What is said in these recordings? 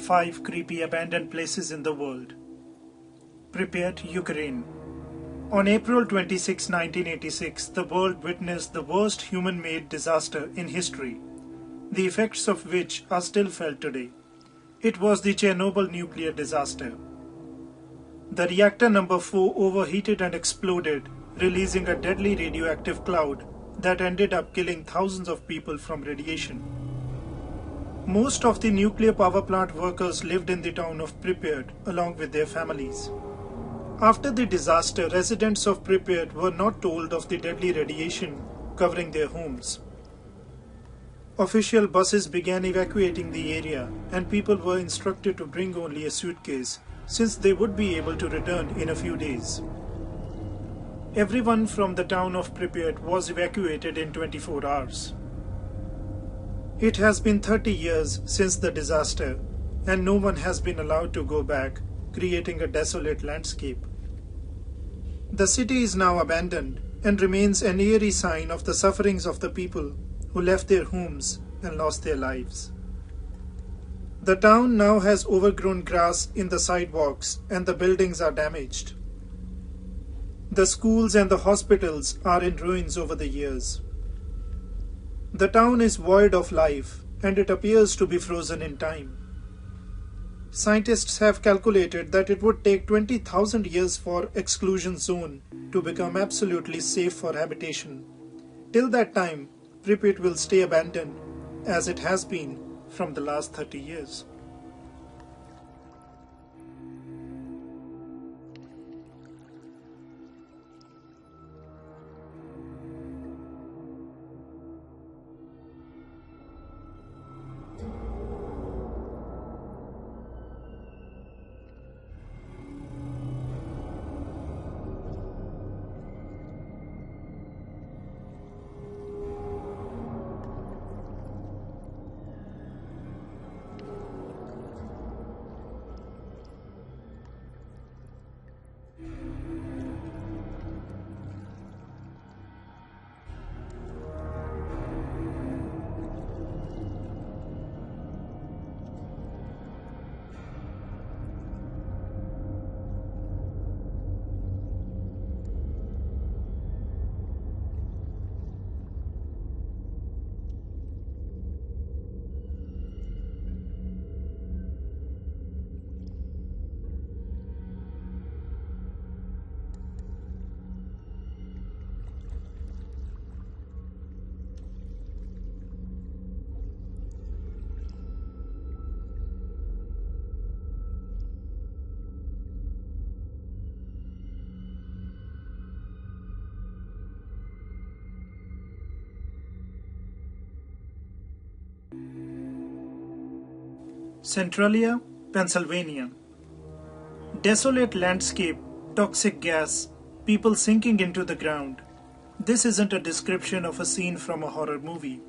5 creepy abandoned places in the world. Pripyat, Ukraine. On April 26, 1986, the world witnessed the worst human-made disaster in history, the effects of which are still felt today. It was the Chernobyl nuclear disaster. The reactor number 4 overheated and exploded, releasing a deadly radioactive cloud that ended up killing thousands of people from radiation. Most of the nuclear power plant workers lived in the town of Pripyat along with their families. After the disaster, residents of Pripyat were not told of the deadly radiation covering their homes. Official buses began evacuating the area, and people were instructed to bring only a suitcase, since they would be able to return in a few days. Everyone from the town of Pripyat was evacuated in 24 hours. It has been 30 years since the disaster, and no one has been allowed to go back, creating a desolate landscape. The city is now abandoned and remains an eerie sign of the sufferings of the people who left their homes and lost their lives. The town now has overgrown grass in the sidewalks and the buildings are damaged. The schools and the hospitals are in ruins over the years. The town is void of life and it appears to be frozen in time. Scientists have calculated that it would take 20,000 years for exclusion zone to become absolutely safe for habitation. Till that time, Pripyat will stay abandoned as it has been from the last 30 years. Centralia, Pennsylvania. Desolate landscape, toxic gas, people sinking into the ground. This isn't a description of a scene from a horror movie.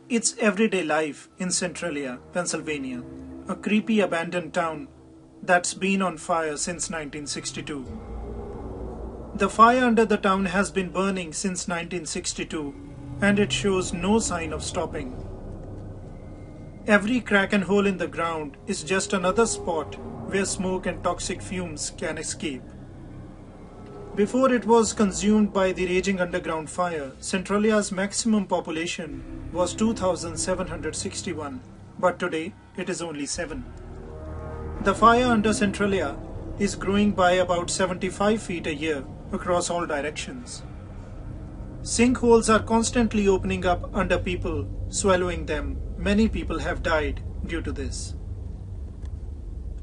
It's everyday life in Centralia, Pennsylvania, a creepy abandoned town that's been on fire since 1962. The fire under the town has been burning since 1962, and it shows no sign of stopping. Every crack and hole in the ground is just another spot where smoke and toxic fumes can escape. Before it was consumed by the raging underground fire, Centralia's maximum population was 2,761, but today it is only 7. The fire under Centralia is growing by about 75 feet a year across all directions. Sinkholes are constantly opening up under people, swallowing them. Many people have died due to this.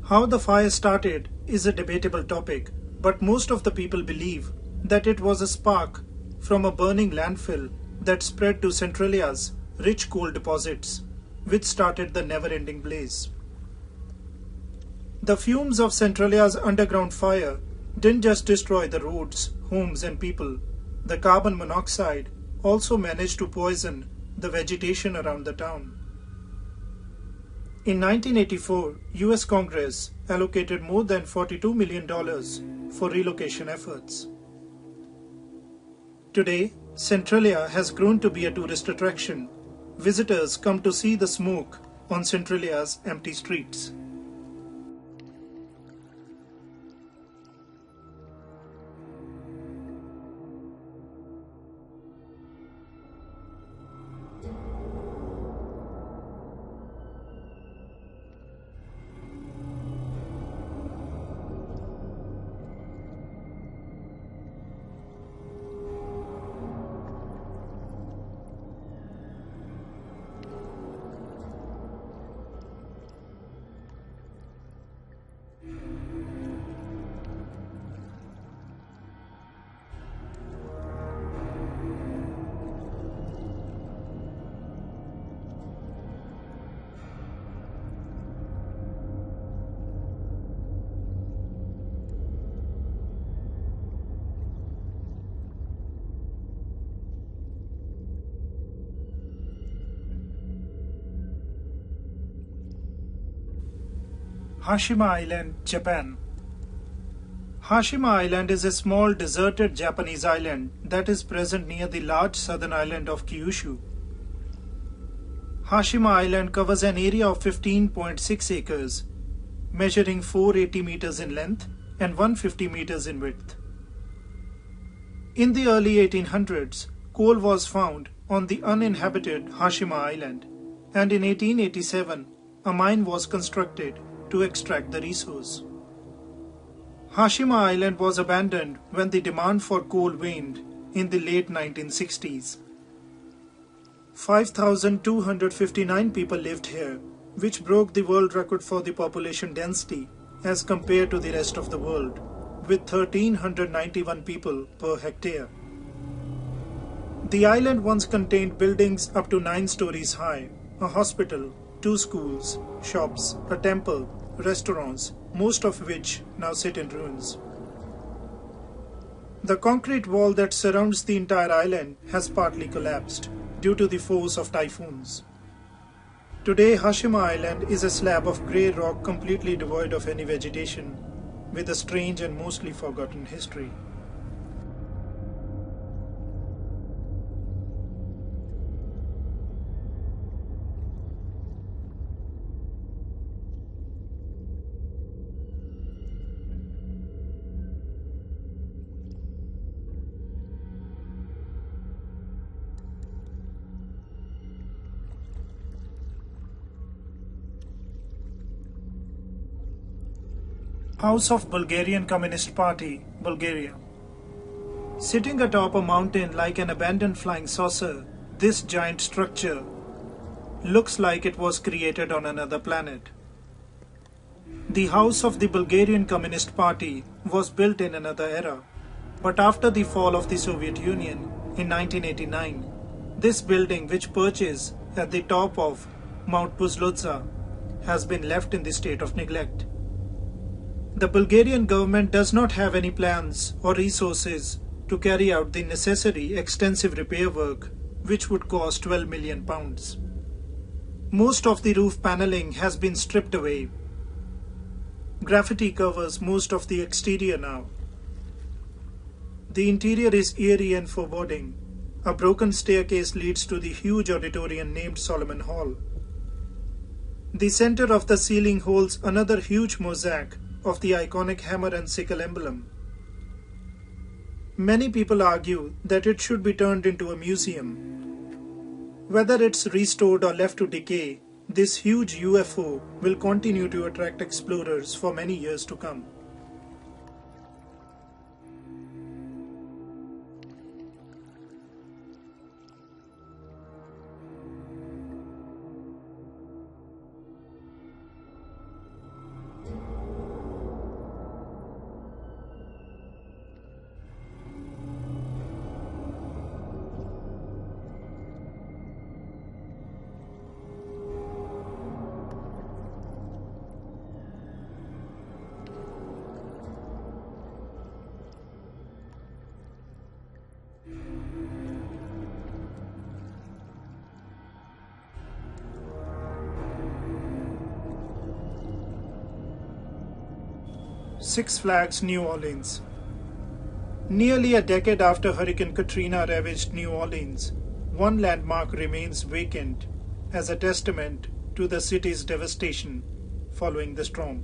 How the fire started is a debatable topic, but most of the people believe that it was a spark from a burning landfill that spread to Centralia's rich coal deposits, which started the never-ending blaze. The fumes of Centralia's underground fire didn't just destroy the roads, homes and people. The carbon monoxide also managed to poison the vegetation around the town. In 1984, US Congress allocated more than $42 million for relocation efforts. Today, Centralia has grown to be a tourist attraction. Visitors come to see the smoke on Centralia's empty streets. Hashima Island, Japan. Hashima Island is a small deserted Japanese island that is present near the large southern island of Kyushu. Hashima Island covers an area of 15.6 acres, measuring 480 meters in length and 150 meters in width. In the early 1800s, coal was found on the uninhabited Hashima Island, and in 1887, a mine was constructed to extract the resource. Hashima Island was abandoned when the demand for coal waned in the late 1960s. 5,259 people lived here, which broke the world record for the population density as compared to the rest of the world, with 1,391 people per hectare. The island once contained buildings up to 9 stories high, a hospital, 2 schools, shops, a temple, restaurants, most of which now sit in ruins. The concrete wall that surrounds the entire island has partly collapsed due to the force of typhoons. Today, Hashima Island is a slab of grey rock completely devoid of any vegetation, with a strange and mostly forgotten history. House of Bulgarian Communist Party, Bulgaria. Sitting atop a mountain like an abandoned flying saucer, this giant structure looks like it was created on another planet. The House of the Bulgarian Communist Party was built in another era, but after the fall of the Soviet Union in 1989, this building, which perches at the top of Mount Buzlodza, has been left in the state of neglect. The Bulgarian government does not have any plans or resources to carry out the necessary extensive repair work, which would cost £12 million. Most of the roof paneling has been stripped away. Graffiti covers most of the exterior now. The interior is eerie and foreboding. A broken staircase leads to the huge auditorium named Solomon Hall. The center of the ceiling holds another huge mosaic of the iconic hammer and sickle emblem. Many people argue that it should be turned into a museum. Whether it's restored or left to decay, this huge UFO will continue to attract explorers for many years to come. Six Flags, New Orleans. Nearly a decade after Hurricane Katrina ravaged New Orleans, one landmark remains vacant as a testament to the city's devastation following the storm.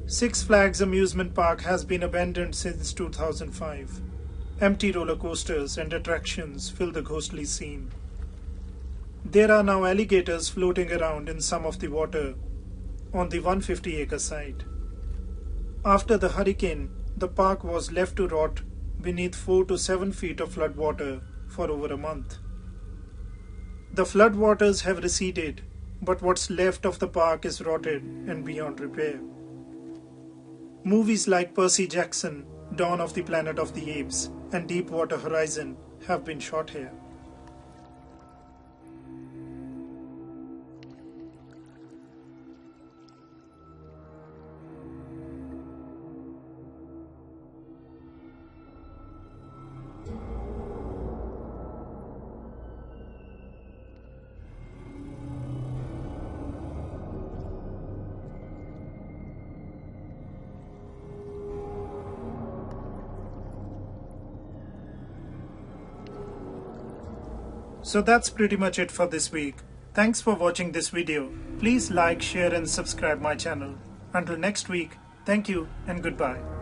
Six Flags amusement park has been abandoned since 2005. Empty roller coasters and attractions fill the ghostly scene. There are now alligators floating around in some of the water on the 150-acre site. After the hurricane, the park was left to rot beneath 4 to 7 feet of floodwater for over a month. The floodwaters have receded, but what's left of the park is rotted and beyond repair. Movies like Percy Jackson, Dawn of the Planet of the Apes, and Deepwater Horizon have been shot here. So that's pretty much it for this week. Thanks for watching this video. Please like, share and subscribe my channel. Until next week, thank you and goodbye.